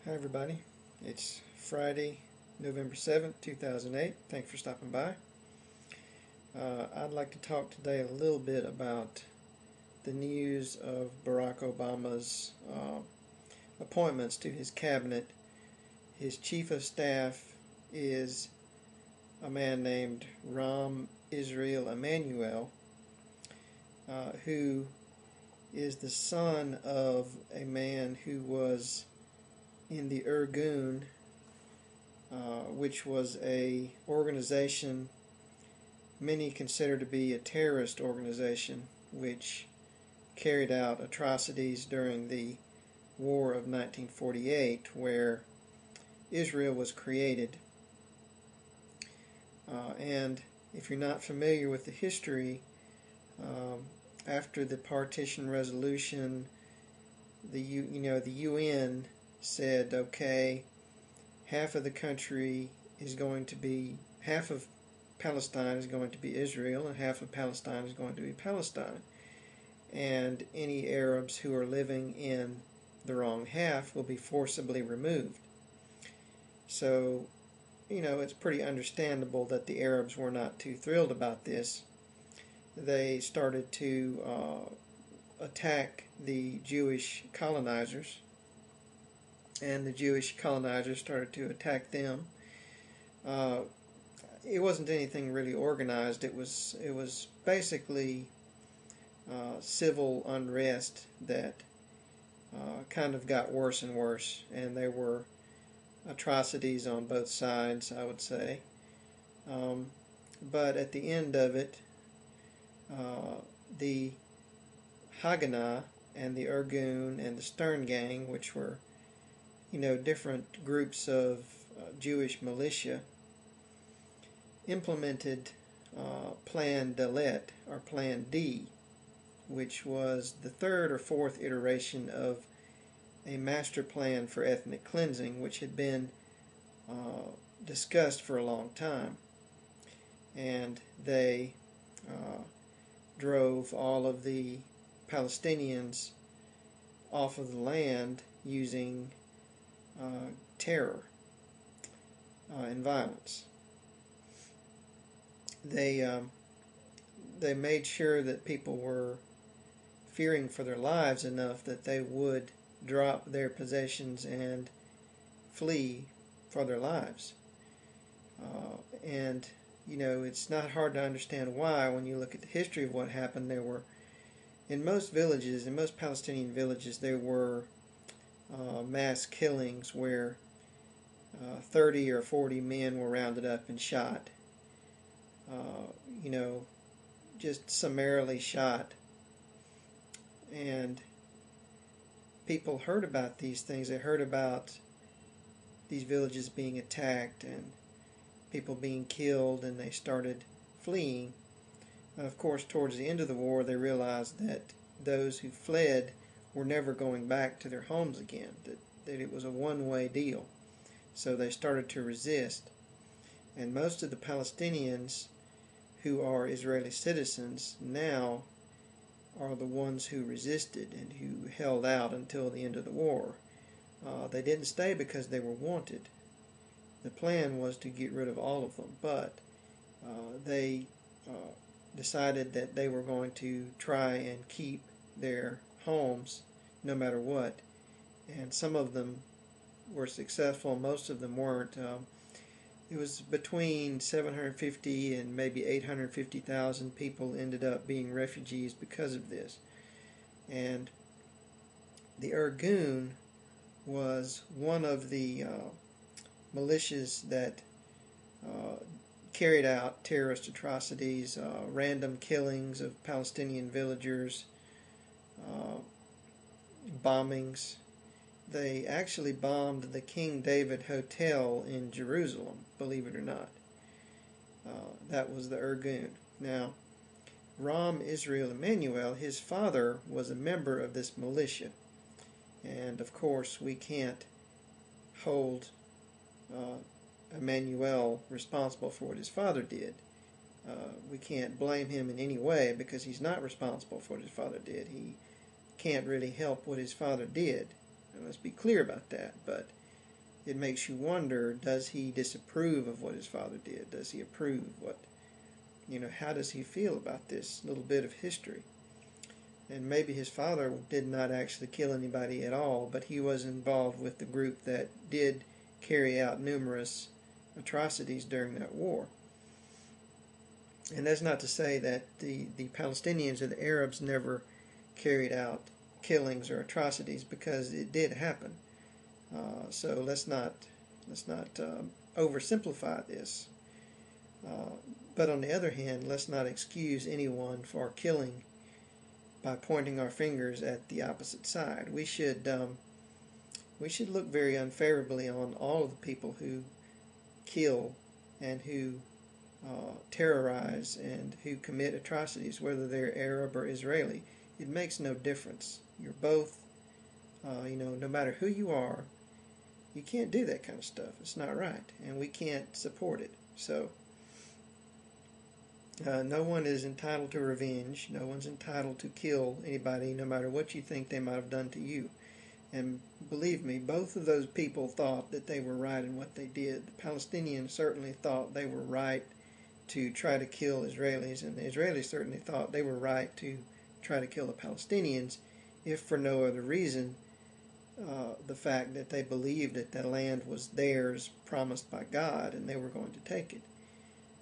Hi everybody, it's Friday, November 7th, 2008. Thanks for stopping by. I'd like to talk today a little bit about the news of Barack Obama's appointments to his cabinet. His chief of staff is a man named Israel Emanuel, who is the son of a man who was in the Irgun, which was a organization many consider to be a terrorist organization, which carried out atrocities during the War of 1948, where Israel was created. And if you're not familiar with the history, after the partition resolution, the UN said, okay, half of the country is going to be, half of Palestine is going to be Israel, and half of Palestine is going to be Palestine. And any Arabs who are living in the wrong half will be forcibly removed. So, it's pretty understandable that the Arabs were not too thrilled about this. They started to attack the Jewish colonizers, and the Jewish colonizers started to attack them. It wasn't anything really organized. It was basically civil unrest that kind of got worse and worse, and there were atrocities on both sides, I would say. But at the end of it, the Haganah and the Irgun and the Stern Gang, which were different groups of Jewish militia, implemented Plan Dalet, or Plan D, which was the third or fourth iteration of a master plan for ethnic cleansing, which had been discussed for a long time. And they drove all of the Palestinians off of the land using terror and violence. They made sure that people were fearing for their lives enough that they would drop their possessions and flee for their lives. And it's not hard to understand why when you look at the history of what happened. There were, in most villages, in most Palestinian villages, there were mass killings where 30 or 40 men were rounded up and shot. Just summarily shot. And people heard about these things. They heard about these villages being attacked and people being killed, and they started fleeing. And of course, towards the end of the war, they realized that those who fled were never going back to their homes again, that it was a one-way deal. So they started to resist. And most of the Palestinians who are Israeli citizens now are the ones who resisted and who held out until the end of the war. They didn't stay because they were wanted. The plan was to get rid of all of them, but they decided that they were going to try and keep their homes no matter what. And some of them were successful, most of them weren't. It was between 750 and maybe 850,000 people ended up being refugees because of this. And the Irgun was one of the militias that carried out terrorist atrocities, random killings of Palestinian villagers, bombings. They actually bombed the King David Hotel in Jerusalem, believe it or not. That was the Irgun. Now, Israel Emanuel, his father was a member of this militia. And of course, we can't hold Emanuel responsible for what his father did. We can't blame him in any way because he's not responsible for what his father did. He can't really help what his father did. And let's be clear about that. But it makes you wonder, does he disapprove of what his father did? Does he approve? How does he feel about this little bit of history? And maybe his father did not actually kill anybody at all, but he was involved with the group that did carry out numerous atrocities during that war. And that's not to say that the Palestinians or the Arabs never carried out killings or atrocities, because it did happen. So let's not oversimplify this. But on the other hand, let's not excuse anyone for killing by pointing our fingers at the opposite side. We should look very unfavorably on all of the people who kill and who terrorize and who commit atrocities, whether they're Arab or Israeli. It makes no difference. You're both, no matter who you are, you can't do that kind of stuff. It's not right, and we can't support it. So, no one is entitled to revenge. No one's entitled to kill anybody, no matter what you think they might have done to you. And believe me, both of those people thought that they were right in what they did. The Palestinians certainly thought they were right to try to kill Israelis, and the Israelis certainly thought they were right to try to kill the Palestinians, if for no other reason, the fact that they believed that the land was theirs, promised by God, and they were going to take it.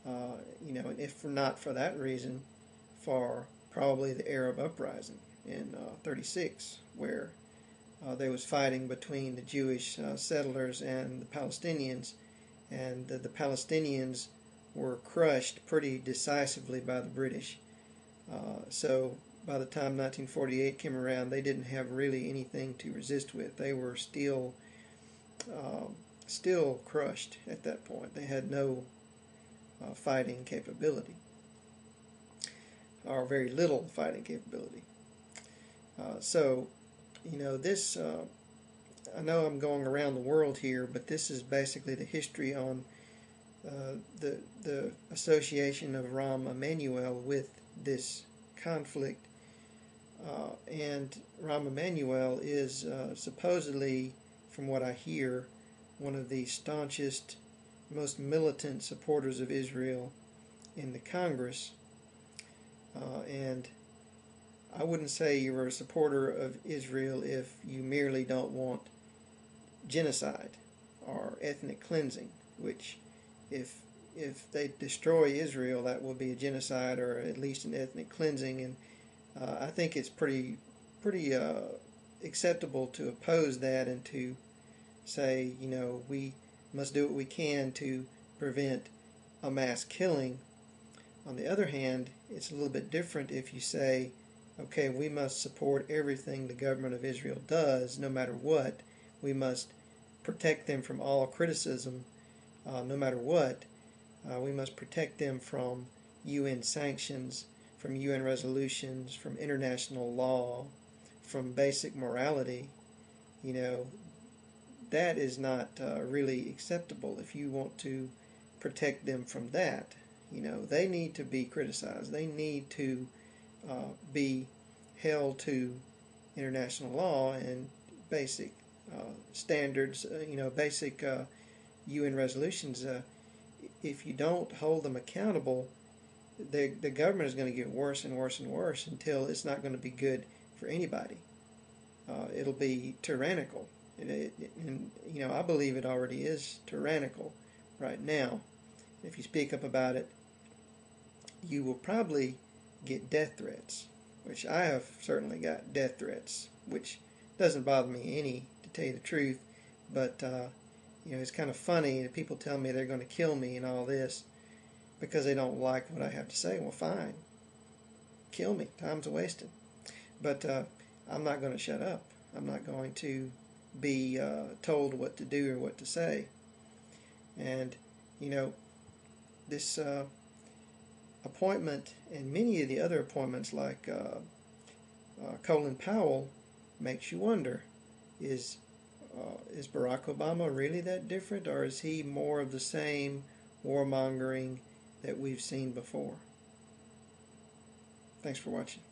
And if not for that reason, for probably the Arab uprising in 36, where there was fighting between the Jewish settlers and the Palestinians, and the Palestinians were crushed pretty decisively by the British. So by the time 1948 came around, they didn't have really anything to resist with. They were still crushed at that point. They had no fighting capability, or very little fighting capability. This, I know I'm going around the world here, but this is basically the history on the association of Rahm Emanuel with this conflict. And Rahm Emanuel is supposedly, from what I hear, one of the staunchest, most militant supporters of Israel in the Congress. And I wouldn't say you're a supporter of Israel if you merely don't want genocide or ethnic cleansing, which if they destroy Israel, that will be a genocide or at least an ethnic cleansing. And I think it's pretty acceptable to oppose that and to say, we must do what we can to prevent a mass killing. On the other hand, it's a little bit different if you say, okay, we must support everything the government of Israel does, no matter what. We must protect them from all criticism, no matter what. We must protect them from UN sanctions, from UN resolutions, from international law, from basic morality. That is not really acceptable. If you want to protect them from that, they need to be criticized. They need to be held to international law and basic standards, basic UN resolutions. If you don't hold them accountable, the government is going to get worse and worse and worse until it's not going to be good for anybody. It'll be tyrannical. And I believe it already is tyrannical right now. If you speak up about it, you will probably get death threats, which I have certainly got death threats, which doesn't bother me any, to tell you the truth. But it's kind of funny that people tell me they're going to kill me and all this because they don't like what I have to say. Well, fine, kill me. Time's wasted. But I'm not going to shut up. I'm not going to be told what to do or what to say. And this appointment and many of the other appointments, like Colin Powell, makes you wonder: is Barack Obama really that different, or is he more of the same warmongering that we've seen before? Thanks for watching.